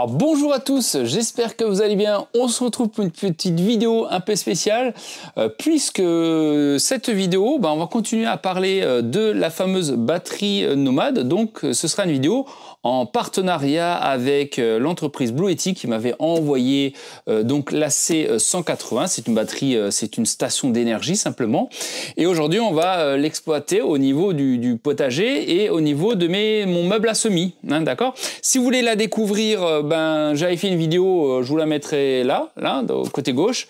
Alors bonjour à tous, j'espère que vous allez bien. On se retrouve pour une petite vidéo un peu spéciale puisque cette vidéo, on va continuer à parler de la fameuse batterie nomade. Donc ce sera une vidéo en partenariat avec l'entreprise Bluetti qui m'avait envoyé donc la C180. C'est une batterie, c'est une station d'énergie simplement. Et aujourd'hui on va l'exploiter au niveau du potager et au niveau de mon meuble à semis. Hein, d'accord. Si vous voulez la découvrir, j'avais fait une vidéo, je vous la mettrai là, côté gauche.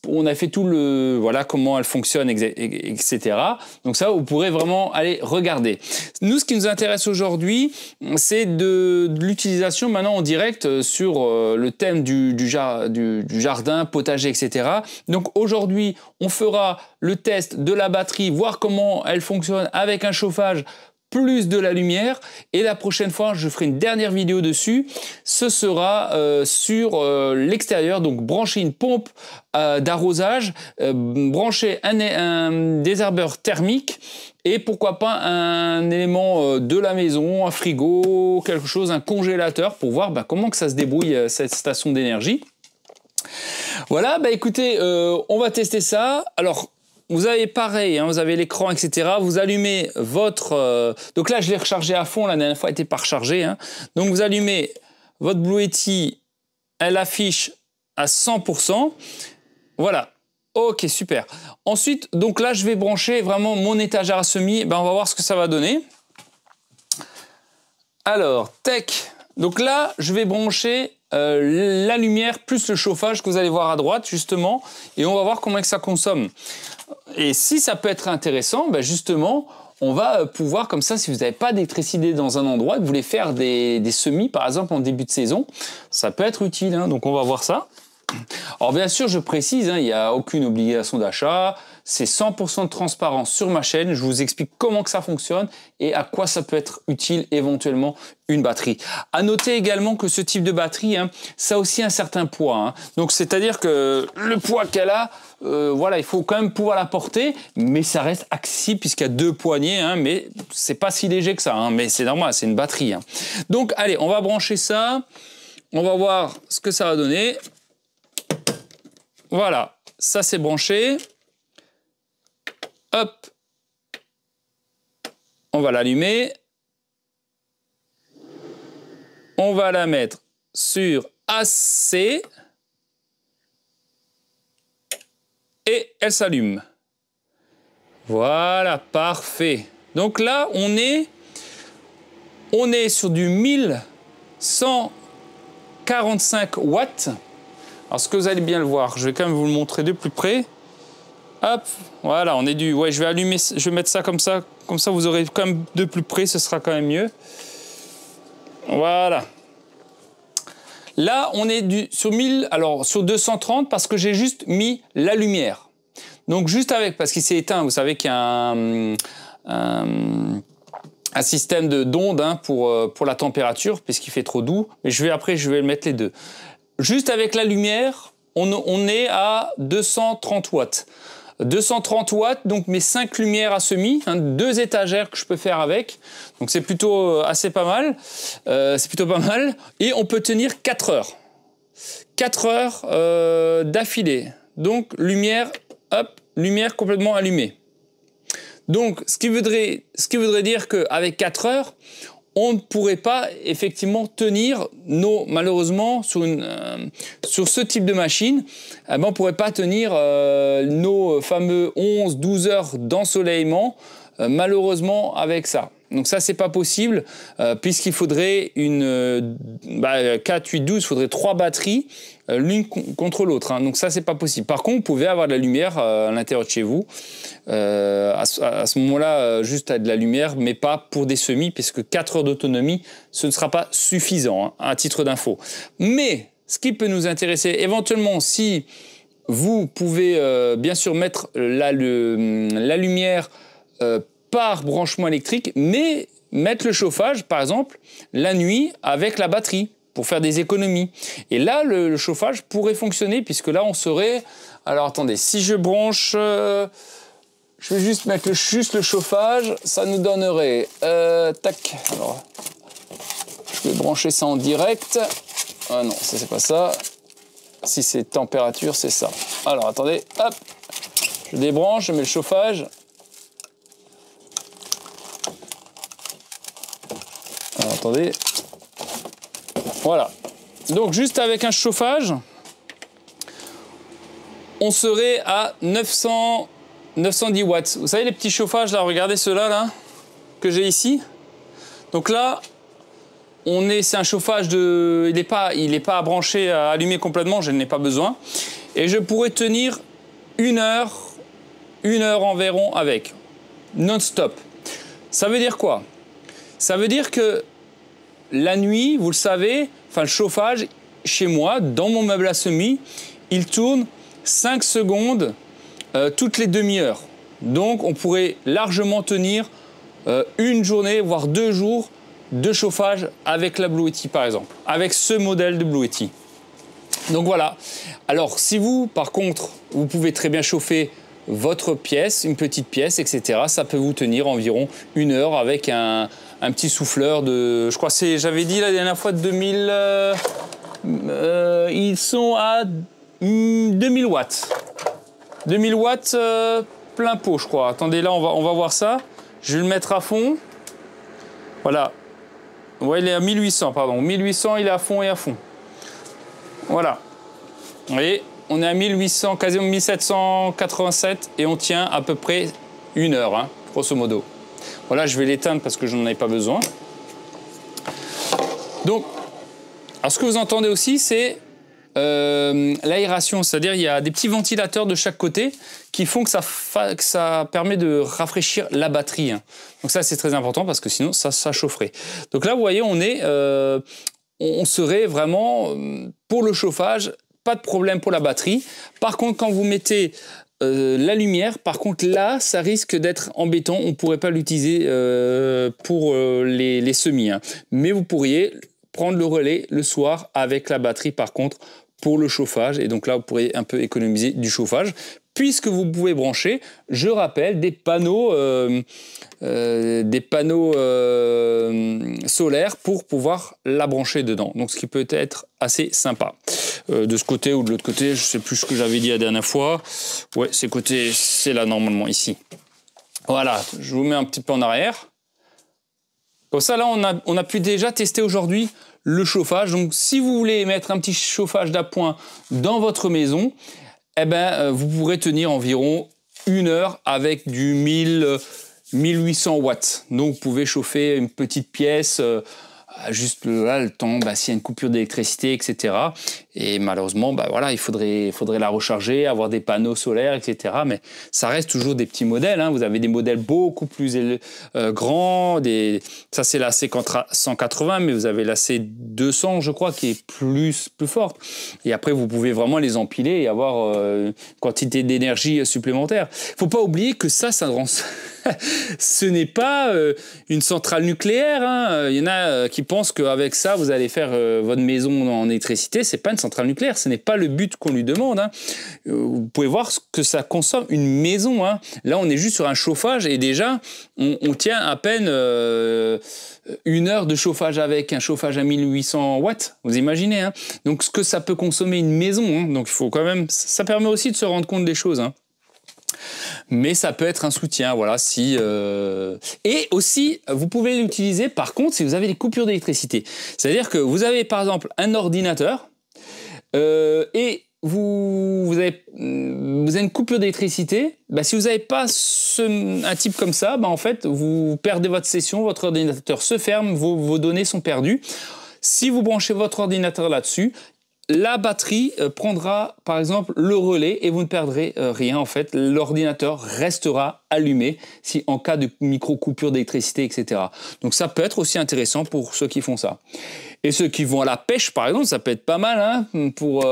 On a fait tout le, voilà comment elle fonctionne, etc. Donc ça, vous pourrez vraiment aller regarder. Nous, ce qui nous intéresse aujourd'hui, c'est de l'utilisation maintenant en direct sur le thème du jardin, potager, etc. Donc aujourd'hui, on fera le test de la batterie, voir comment elle fonctionne avec un chauffage plus de la lumière, et la prochaine fois je ferai une dernière vidéo dessus. Ce sera sur l'extérieur, donc brancher une pompe d'arrosage, brancher un désherbeur thermique et pourquoi pas un élément de la maison, un frigo, quelque chose, un congélateur, pour voir comment que ça se débrouille cette station d'énergie. Voilà, écoutez, on va tester ça. Alors vous avez pareil, vous avez l'écran, etc. Vous allumez votre... donc là, je l'ai rechargé à fond. La dernière fois, elle n'était pas rechargée. Donc, vous allumez votre Bluetti. Elle affiche à 100%. Voilà. OK, super. Ensuite, donc là, je vais brancher vraiment mon étagère à semis. On va voir ce que ça va donner. Alors, tech. Donc là, je vais brancher la lumière plus le chauffage que vous allez voir à droite, justement. Et on va voir comment que ça consomme. Et si ça peut être intéressant, justement, on va pouvoir, comme ça, si vous n'avez pas d'électricité dans un endroit, que vous voulez faire des semis, par exemple, en début de saison, ça peut être utile. Donc, on va voir ça. Alors, bien sûr, je précise, il n'y a aucune obligation d'achat. C'est 100% de transparence sur ma chaîne. Je vous explique comment que ça fonctionne et à quoi ça peut être utile éventuellement une batterie. À noter également que ce type de batterie, ça a aussi un certain poids. Donc, c'est-à-dire que le poids qu'elle a, il faut quand même pouvoir la porter, mais ça reste accessible puisqu'il y a deux poignées, mais c'est pas si léger que ça, mais c'est normal, c'est une batterie. Donc, allez, on va brancher ça. On va voir ce que ça va donner. Voilà, ça c'est branché. Hop, on va l'allumer. On va la mettre sur AC. Et elle s'allume. Voilà, parfait. Donc là, on est sur du 1145 watts. Alors, ce que vous allez bien le voir, je vais quand même vous le montrer de plus près. Hop, voilà, on est du... Ouais, je vais allumer, je vais mettre ça, comme ça vous aurez quand même de plus près, ce sera quand même mieux. Voilà. Là, on est sur 1000, alors sur 230 parce que j'ai juste mis la lumière. Donc juste parce qu'il s'est éteint, vous savez qu'il y a un système d'onde pour la température, puisqu'il fait trop doux. Mais après, je vais mettre les deux. Juste avec la lumière, on est à 230 watts. 230 watts, donc mes 5 lumières à semis, 2 étagères que je peux faire avec. Donc c'est plutôt assez pas mal. C'est plutôt pas mal. Et on peut tenir 4 heures. 4 heures d'affilée. Donc lumière, hop, lumière complètement allumée. Donc ce qui voudrait dire qu'avec 4 heures, on ne pourrait pas effectivement tenir malheureusement sur ce type de machine, on ne pourrait pas tenir nos fameux 11-12 heures d'ensoleillement malheureusement avec ça. Donc ça, c'est pas possible puisqu'il faudrait 4, 8, 12, il faudrait 3 batteries l'une contre l'autre. Donc ça, c'est pas possible. Par contre, vous pouvez avoir de la lumière à l'intérieur de chez vous. À ce moment-là, juste de la lumière, mais pas pour des semis, puisque 4 heures d'autonomie, ce ne sera pas suffisant à titre d'info. Mais ce qui peut nous intéresser, éventuellement, si vous pouvez bien sûr mettre la lumière par branchement électrique, mais mettre le chauffage, par exemple, la nuit avec la batterie pour faire des économies. Et là, le chauffage pourrait fonctionner, puisque là, on serait... Alors, attendez, si je branche... je vais juste mettre juste le chauffage, ça nous donnerait... tac, alors, je vais brancher ça en direct. Ah non, ça c'est pas ça. Si c'est température, c'est ça. Alors attendez, hop, je débranche, je mets le chauffage. Alors attendez. Voilà. Donc juste avec un chauffage, on serait à 910 watts. Vous savez les petits chauffages là, regardez ceux-là là, que j'ai ici. Donc là, c'est un chauffage il n'est pas branché, allumé complètement, je n'en ai pas besoin. Et je pourrais tenir une heure environ avec, non-stop. Ça veut dire quoi? Ça veut dire que la nuit, vous le savez, enfin le chauffage, chez moi, dans mon meuble à semis, il tourne 5 secondes toutes les demi-heures. Donc on pourrait largement tenir une journée, voire 2 jours de chauffage avec la Blue Yeti par exemple, avec ce modèle de Blue Yeti. Donc voilà. Alors si vous, par contre, vous pouvez très bien chauffer votre pièce, une petite pièce, etc. Ça peut vous tenir environ 1 heure avec un petit souffleur de, je crois que j'avais dit la dernière fois de 2000, ils sont à 2000 watts. 2000 watts plein pot, je crois. Attendez, là, on va voir ça. Je vais le mettre à fond. Voilà. Ouais, il est à 1800, pardon. 1800, il est à fond et à fond. Voilà. Vous voyez, on est à 1800, quasiment 1787 et on tient à peu près 1 heure, hein, grosso modo. Voilà, je vais l'éteindre parce que je n'en ai pas besoin. Donc, alors ce que vous entendez aussi, c'est l'aération, c'est-à-dire il y a des petits ventilateurs de chaque côté qui font que ça permet de rafraîchir la batterie. Hein. Donc ça, c'est très important parce que sinon, ça chaufferait. Donc là, vous voyez, on serait vraiment, pour le chauffage, pas de problème pour la batterie. Par contre, quand vous mettez la lumière, par contre, là, ça risque d'être embêtant. On ne pourrait pas l'utiliser pour les semis. Hein. Mais vous pourriez prendre le relais le soir avec la batterie, par contre, pour le chauffage. Et donc là, vous pourrez un peu économiser du chauffage, puisque vous pouvez brancher, je rappelle, des panneaux solaires pour pouvoir la brancher dedans. Donc ce qui peut être assez sympa. De ce côté ou de l'autre côté, je ne sais plus ce que j'avais dit la dernière fois. Ouais, c'est là normalement, ici. Voilà, je vous mets un petit peu en arrière. Comme ça, là, on a pu déjà tester aujourd'hui le chauffage. Donc, si vous voulez mettre un petit chauffage d'appoint dans votre maison, eh ben, vous pourrez tenir environ 1 heure avec du 1800 watts. Donc, vous pouvez chauffer une petite pièce juste là, le temps, s'il y a une coupure d'électricité, etc. Et malheureusement, voilà, il faudrait la recharger, avoir des panneaux solaires, etc. Mais ça reste toujours des petits modèles. Hein. Vous avez des modèles beaucoup plus grands. Ça, c'est la C180, mais vous avez la C200, je crois, qui est plus forte. Et après, vous pouvez vraiment les empiler et avoir une quantité d'énergie supplémentaire. Il ne faut pas oublier que ça rend... Ce n'est pas une centrale nucléaire. Hein. Il y en a qui pensent qu'avec ça, vous allez faire votre maison en électricité. Ce n'est pas une centrale nucléaire. Ce n'est pas le but qu'on lui demande. Hein. Vous pouvez voir ce que ça consomme une maison. Hein. Là, on est juste sur un chauffage et déjà, on tient à peine 1 heure de chauffage avec un chauffage à 1800 watts. Vous imaginez. Hein. Donc, ce que ça peut consommer une maison. Hein. Donc, il faut quand même... Ça permet aussi de se rendre compte des choses. Hein. Mais ça peut être un soutien, voilà. Et aussi, vous pouvez l'utiliser, par contre, si vous avez des coupures d'électricité. C'est-à-dire que vous avez, par exemple, un ordinateur et vous avez une coupure d'électricité. Si vous n'avez pas un type comme ça, en fait, vous perdez votre session, votre ordinateur se ferme, vos données sont perdues. Si vous branchez votre ordinateur là-dessus, la batterie prendra par exemple le relais et vous ne perdrez rien en fait. L'ordinateur restera allumé si en cas de micro-coupure d'électricité, etc. Donc ça peut être aussi intéressant pour ceux qui font ça. Et ceux qui vont à la pêche par exemple, ça peut être pas mal hein, pour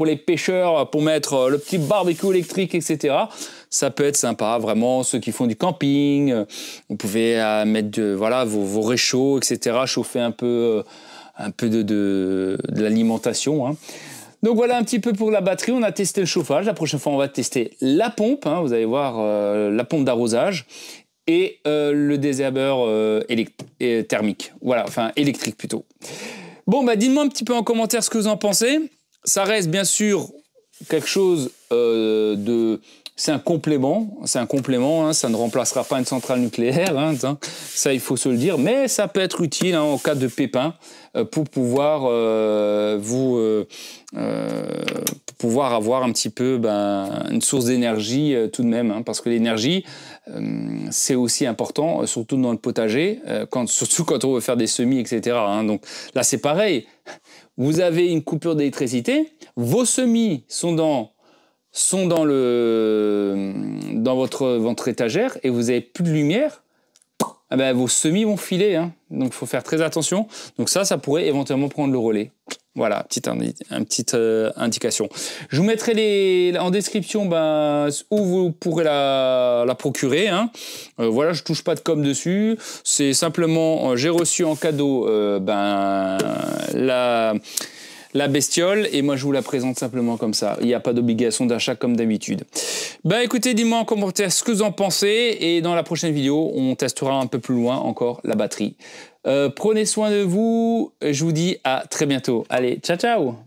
les pêcheurs, pour mettre le petit barbecue électrique, etc. Ça peut être sympa, vraiment, ceux qui font du camping. Vous pouvez mettre vos réchauds, etc. Chauffer un peu de l'alimentation. Hein. Donc voilà un petit peu pour la batterie. On a testé le chauffage. La prochaine fois, on va tester la pompe. Hein. Vous allez voir la pompe d'arrosage et le désherbeur thermique. Voilà, enfin électrique plutôt. Bon, bah dites-moi un petit peu en commentaire ce que vous en pensez. Ça reste bien sûr quelque chose de... C'est un complément, hein, ça ne remplacera pas une centrale nucléaire, hein, ça il faut se le dire, mais ça peut être utile hein, en cas de pépin pour pouvoir pouvoir avoir un petit peu une source d'énergie tout de même, hein, parce que l'énergie c'est aussi important, surtout dans le potager, surtout quand on veut faire des semis, etc. Hein, donc là c'est pareil, vous avez une coupure d'électricité, vos semis sont dans votre étagère et vous n'avez plus de lumière, eh ben, vos semis vont filer. Hein. Donc, il faut faire très attention. Donc ça pourrait éventuellement prendre le relais. Voilà, petite indication. Je vous mettrai en description où vous pourrez la procurer. Hein. Voilà, je ne touche pas de com dessus. C'est simplement, j'ai reçu en cadeau la bestiole et moi je vous la présente simplement comme ça. Il n'y a pas d'obligation d'achat comme d'habitude. Écoutez, dis-moi en commentaire ce que vous en pensez et dans la prochaine vidéo on testera un peu plus loin encore la batterie. Prenez soin de vous, je vous dis à très bientôt. Allez, ciao ciao.